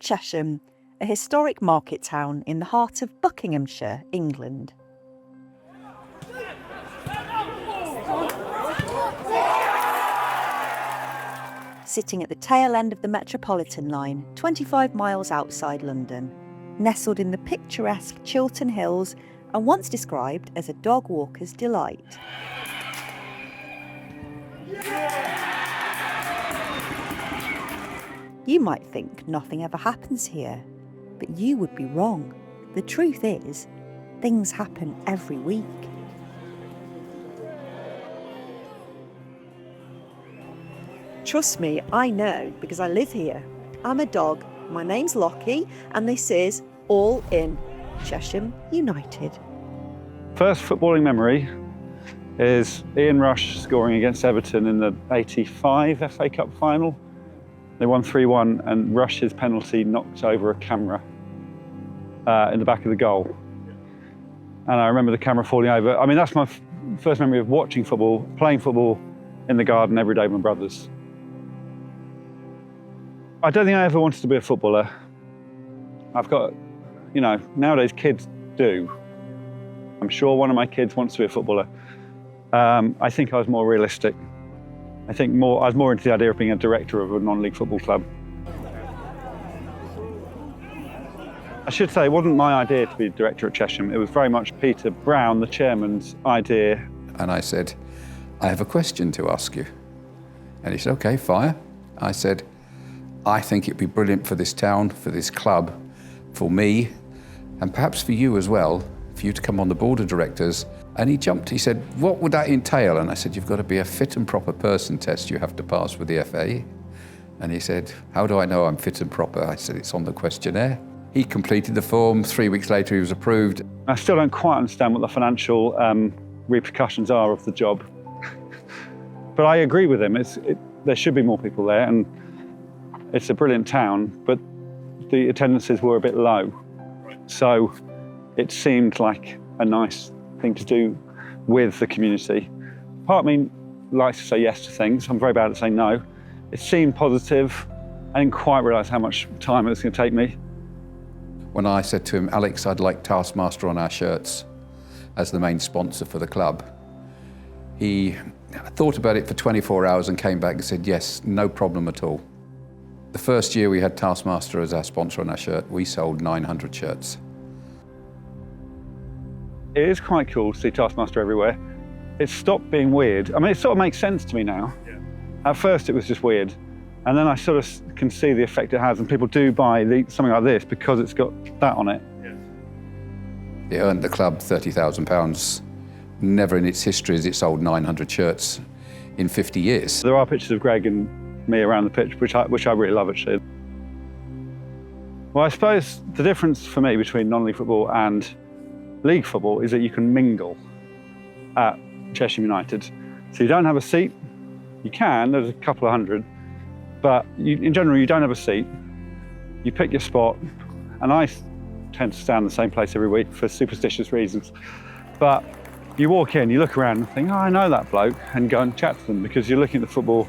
Chesham, a historic market town in the heart of Buckinghamshire, England. Sitting at the tail end of the Metropolitan line, 25 miles outside London, nestled in the picturesque Chiltern Hills and once described as a dog walker's delight. You might think nothing ever happens here, but you would be wrong. The truth is, things happen every week. Trust me, I know, because I live here. I'm a dog, my name's Lockie, and this is All In, Chesham United. First footballing memory is Ian Rush scoring against Everton in the '85 FA Cup final. They won 3-1 and Rush's penalty knocked over a camera in the back of the goal. And I remember the camera falling over. I mean, that's my first memory of watching football, playing football in the garden every day with my brothers. I don't think I ever wanted to be a footballer. I've got, nowadays kids do. I'm sure one of my kids wants to be a footballer. I think I was more realistic. I was more into the idea of being a director of a non-league football club. I should say it wasn't my idea to be director at Chesham. It was very much Peter Brown, the chairman's idea. And I said, I have a question to ask you. And he said, okay, fire. I said, I think it'd be brilliant for this town, for this club, for me, and perhaps for you as well, for you to come on the board of directors. And he jumped, he said, what would that entail? And I said, you've got to be a fit and proper person test you have to pass with the FA. And he said, how do I know I'm fit and proper? I said, it's on the questionnaire. He completed the form. 3 weeks later, he was approved. I still don't quite understand what the financial repercussions are of the job. But I agree with him. There should be more people there, and it's a brilliant town, but the attendances were a bit low. So it seemed like a nice thing to do with the community. Part of me likes to say yes to things. I'm very bad at saying no. It seemed positive. I didn't quite realise how much time it was going to take me. When I said to him, Alex, I'd like Taskmaster on our shirts as the main sponsor for the club, he thought about it for 24 hours and came back and said, yes, no problem at all. The first year we had Taskmaster as our sponsor on our shirt, we sold 900 shirts. It is quite cool to see Taskmaster everywhere. It's stopped being weird. I mean, it sort of makes sense to me now. Yeah. At first it was just weird. And then I sort of can see the effect it has, and people do buy something like this because it's got that on it. Yeah. It earned the club £30,000. Never in its history has it sold 900 shirts in 50 years. There are pictures of Greg and me around the pitch, which I really love, actually. Well, I suppose the difference for me between non-league football and league football is that you can mingle at Chesham United. So you don't have a seat. You can, there's a couple of hundred, but in general you don't have a seat. You pick your spot, and I tend to stand in the same place every week for superstitious reasons. But you walk in, you look around and think, oh, I know that bloke, and go and chat to them because you're looking at the football.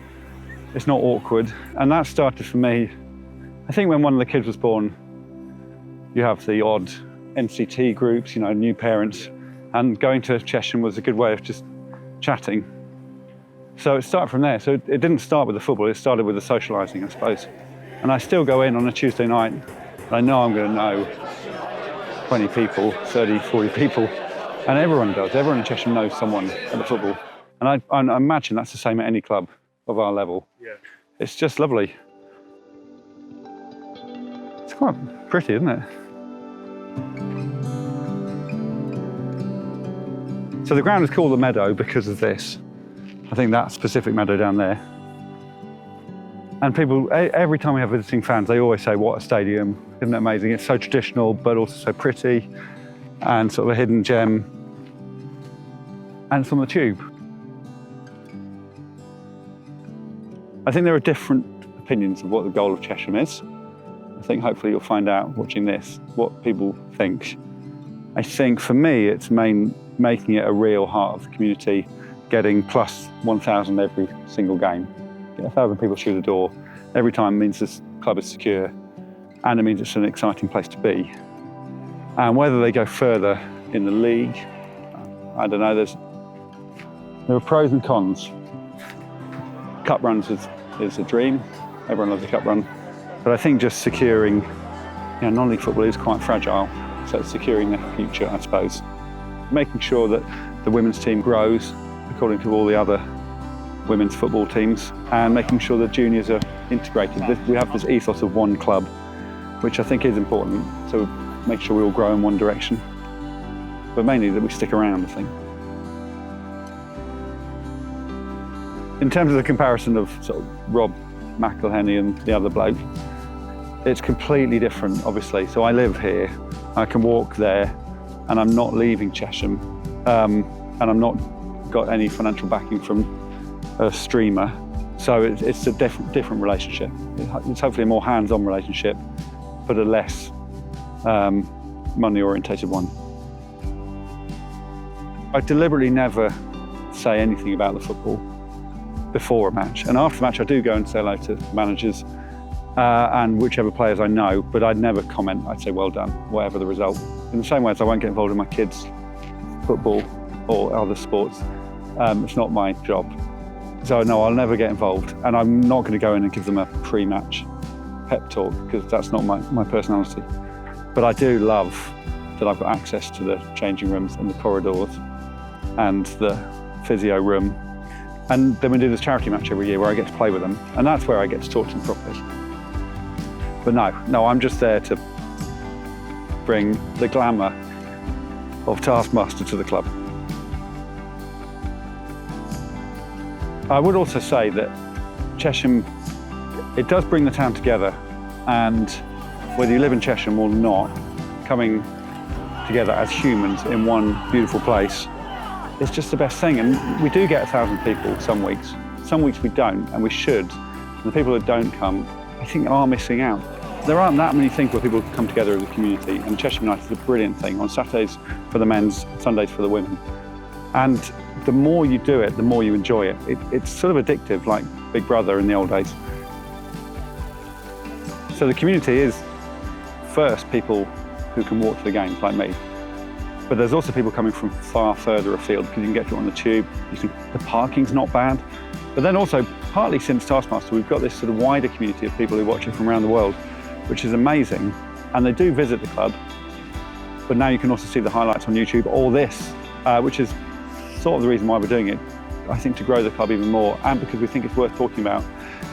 It's not awkward. And that started for me, I think when one of the kids was born, you have the odd NCT groups, new parents, and going to Chesham was a good way of just chatting. So it started from there. So it didn't start with the football, it started with the socialising, I suppose. And I still go in on a Tuesday night, and I know I'm going to know 20 people, 30, 40 people, and everyone does. Everyone in Chesham knows someone at the football. And I imagine that's the same at any club of our level. Yeah. It's just lovely. It's quite pretty, isn't it? So the ground is called the Meadow because of this. I think that specific meadow down there. And people, every time we have visiting fans, they always say, what a stadium, isn't it amazing? It's so traditional, but also so pretty, and sort of a hidden gem. And it's on the tube. I think there are different opinions of what the goal of Chesham is. I think hopefully you'll find out watching this what people think. I think for me it's making it a real heart of the community, getting plus 1,000 every single game. Get 1,000 people through the door every time means this club is secure. and it means it's an exciting place to be. And whether they go further in the league, I don't know, there are pros and cons. Cup runs is a dream. Everyone loves a cup run. But I think just securing, non-league football is quite fragile. So it's securing their future, I suppose. Making sure that the women's team grows according to all the other women's football teams, and making sure that juniors are integrated. We have this ethos of one club, which I think is important. So make sure we all grow in one direction. But mainly that we stick around, I think. In terms of the comparison of sort of Rob McElhenney and the other bloke, it's completely different, obviously. So I live here, I can walk there, and I'm not leaving Chesham, and I'm not got any financial backing from a streamer. So it's a different relationship. It's hopefully a more hands-on relationship, but a less money-orientated one. I deliberately never say anything about the football before a match, and after the match I do go and say hello to managers and whichever players I know, but I'd never comment. I'd say well done, whatever the result. In the same way as I won't get involved in my kids' football or other sports. It's not my job. So no, I'll never get involved, and I'm not going to go in and give them a pre-match pep talk, because that's not my personality. But I do love that I've got access to the changing rooms and the corridors and the physio room. And then we do this charity match every year where I get to play with them, and that's where I get to talk to them properly. But no, I'm just there to bring the glamour of Taskmaster to the club. I would also say that Chesham, it does bring the town together, and whether you live in Chesham or not, coming together as humans in one beautiful place, it's just the best thing. And we do get 1,000 people some weeks we don't, and we should. And the people that don't come, I think, are missing out. There aren't that many things where people come together as a community, and Chesham United is a brilliant thing, on Saturdays for the men's, Sundays for the women. And the more you do it, the more you enjoy it. It's sort of addictive, like Big Brother in the old days. So the community is first people who can walk to the games, like me. But there's also people coming from far further afield, because you can get to it on the tube. The parking's not bad. But then also, partly since Taskmaster, we've got this sort of wider community of people who watch it from around the world, which is amazing. And they do visit the club. But now you can also see the highlights on YouTube, or this, which is sort of the reason why we're doing it. I think to grow the club even more, and because we think it's worth talking about.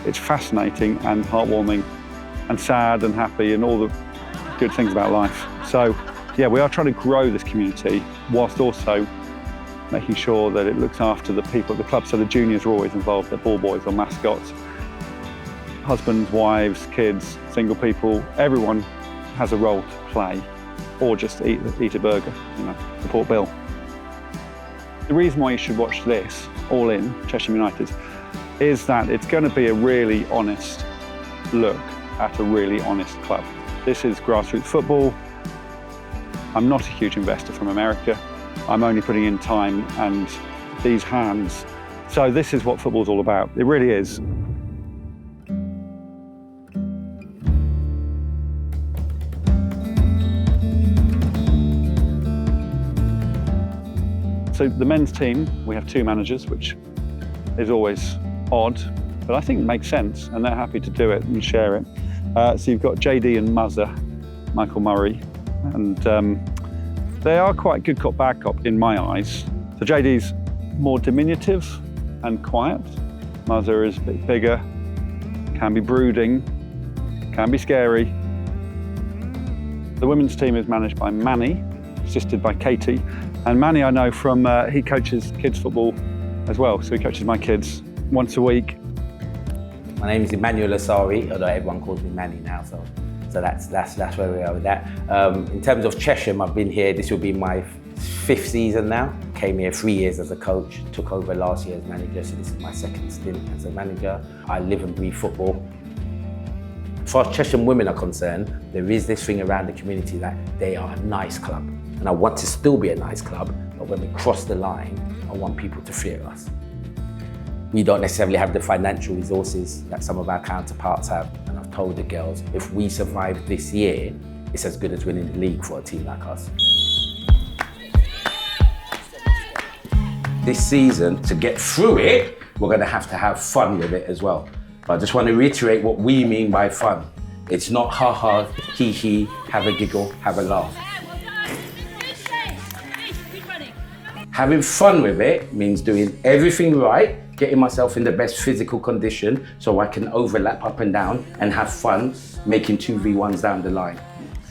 It's fascinating and heartwarming and sad and happy and all the good things about life. So yeah, we are trying to grow this community whilst also making sure that it looks after the people at the club. So the juniors are always involved, the ball boys or mascots, husbands, wives, kids, single people, everyone has a role to play, or just eat a burger, support Bill. The reason why you should watch this, All In, Chesham United, is that it's going to be a really honest look at a really honest club. This is grassroots football. I'm not a huge investor from America. I'm only putting in time and these hands. So this is what football's all about. It really is. So the men's team, we have 2 managers, which is always odd, but I think it makes sense, and they're happy to do it and share it. So you've got JD and Muzzer, Michael Murray, and they are quite good cop, bad cop in my eyes. So JD's more diminutive and quiet. Muzzer is a bit bigger, can be brooding, can be scary. The women's team is managed by Manny, assisted by Katie. And Manny I know from, he coaches kids football as well, so he coaches my kids once a week. My name is Emmanuel Asari, although everyone calls me Manny now, so that's where we are with that. In terms of Chesham, I've been here, this will be my 5th season now. Came here 3 years as a coach, took over last year as manager, so this is my 2nd stint as a manager. I live and breathe football. As far as Chesham women are concerned, there is this thing around the community that they are a nice club. And I want to still be a nice club, but when we cross the line, I want people to fear us. We don't necessarily have the financial resources that some of our counterparts have. And I've told the girls, if we survive this year, it's as good as winning the league for a team like us. This season, to get through it, we're going to have fun with it as well. But I just want to reiterate what we mean by fun. It's not ha-ha, hee-hee, have a giggle, have a laugh. Having fun with it means doing everything right, getting myself in the best physical condition so I can overlap up and down and have fun making 2v1s down the line.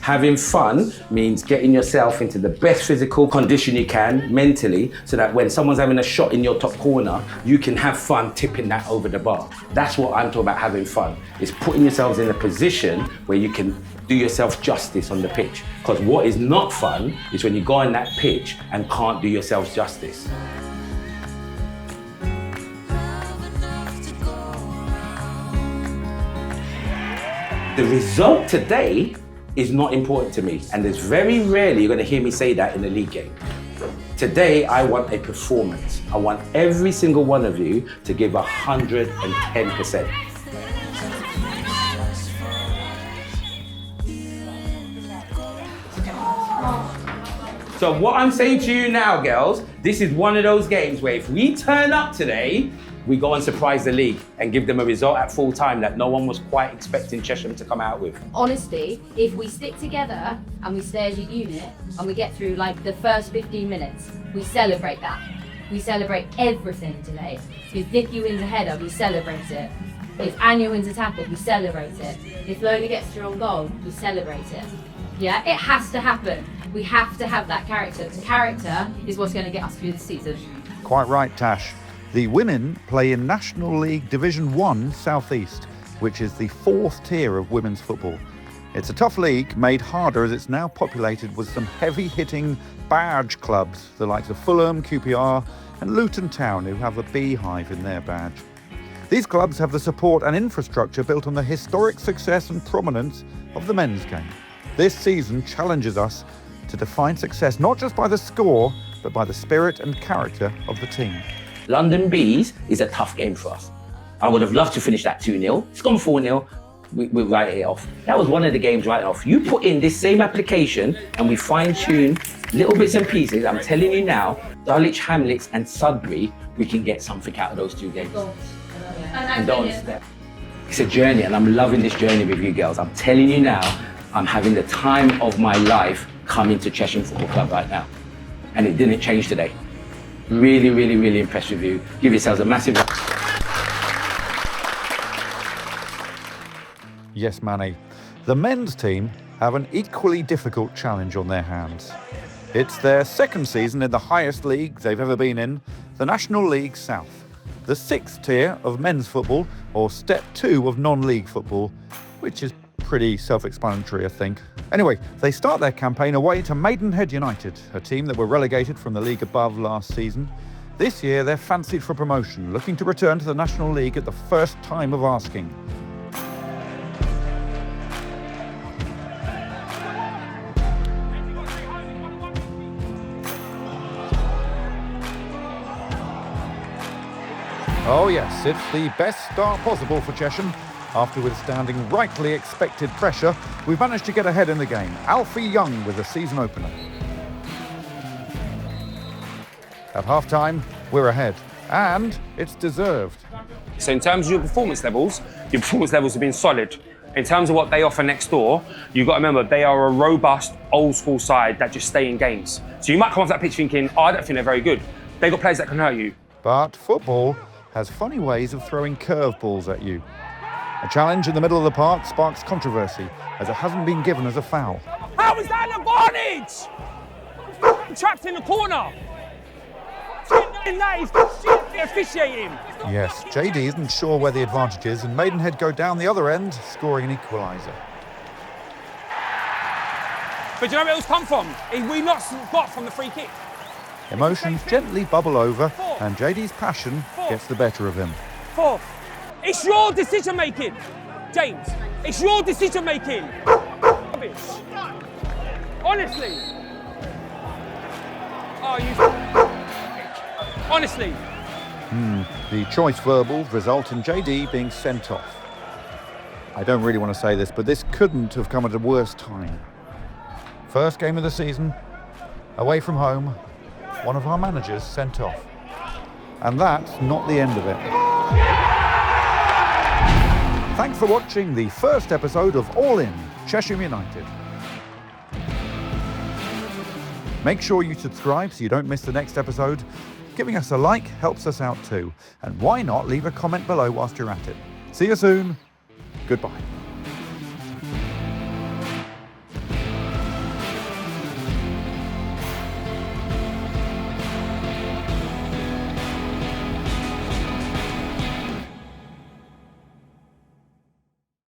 Having fun means getting yourself into the best physical condition you can mentally so that when someone's having a shot in your top corner, you can have fun tipping that over the bar. That's what I'm talking about having fun. It's putting yourselves in a position where you can do yourself justice on the pitch. Because what is not fun is when you go on that pitch and can't do yourselves justice. The result today is not important to me, and there's very rarely you're going to hear me say that in a league game. Today, I want a performance. I want every single one of you to give 110%. So what I'm saying to you now, girls, this is one of those games where if we turn up today, we go and surprise the league and give them a result at full time that no one was quite expecting Chesham to come out with. Honestly, if we stick together and we stay as a unit and we get through like the first 15 minutes, we celebrate that. We celebrate everything today. If Vicky wins a header, we celebrate it. If Anya wins a tackle, we celebrate it. If Lola gets through on goal, we celebrate it. Yeah, it has to happen. We have to have that character. The character is what's going to get us through the season. Quite right, Tash. The women play in National League Division 1 South East, which is the 4th tier of women's football. It's a tough league, made harder as it's now populated with some heavy-hitting badge clubs, the likes of Fulham, QPR and Luton Town, who have a beehive in their badge. These clubs have the support and infrastructure built on the historic success and prominence of the men's game. This season challenges us to define success not just by the score, but by the spirit and character of the team. London Bees is a tough game for us. I would have loved to finish that 2-0. It's gone 4-0. We write it off. That was one of the games right off. You put in this same application and we fine-tune little bits and pieces. I'm telling you now, Dulwich Hamlets and Sudbury, we can get something out of those 2 games. And don't step. It's a journey and I'm loving this journey with you girls. I'm telling you now, I'm having the time of my life coming to Chesham Football Club right now. And it didn't change today. Really, really, really impressed with you. Give yourselves a massive... Yes, Manny. The men's team have an equally difficult challenge on their hands. It's their 2nd season in the highest league they've ever been in, the National League South. The 6th tier of men's football, or step 2 of non-league football, which is pretty self-explanatory, I think. Anyway, they start their campaign away to Maidenhead United, a team that were relegated from the league above last season. This year, they're fancied for promotion, looking to return to the National League at the first time of asking. Oh yes, it's the best start possible for Chesham. After withstanding rightly expected pressure, we've managed to get ahead in the game. Alfie Young with the season opener. At half-time, we're ahead, and it's deserved. So in terms of your performance levels have been solid. In terms of what they offer next door, you've got to remember they are a robust, old-school side that just stay in games. So you might come off that pitch thinking, oh, I don't think they're very good. They've got players that can hurt you. But football has funny ways of throwing curveballs at you. A challenge in the middle of the park sparks controversy, as it hasn't been given as a foul. How is that an advantage? Trapped in the corner. That is officiating. Yes, JD isn't sure where the advantage is, and Maidenhead go down the other end, scoring an equaliser. But do you know where it was come from? We not got from the free kick. Emotions gently bubble over, and JD's passion gets the better of him. 4. It's your decision making, James. It's your decision making. Honestly. Oh, you. Honestly. The choice verbals result in JD being sent off. I don't really want to say this, but this couldn't have come at a worse time. First game of the season, away from home, one of our managers sent off. And that's not the end of it. Thanks for watching the first episode of All In, Chesham United. Make sure you subscribe so you don't miss the next episode. Giving us a like helps us out too. And why not leave a comment below whilst you're at it. See you soon. Goodbye.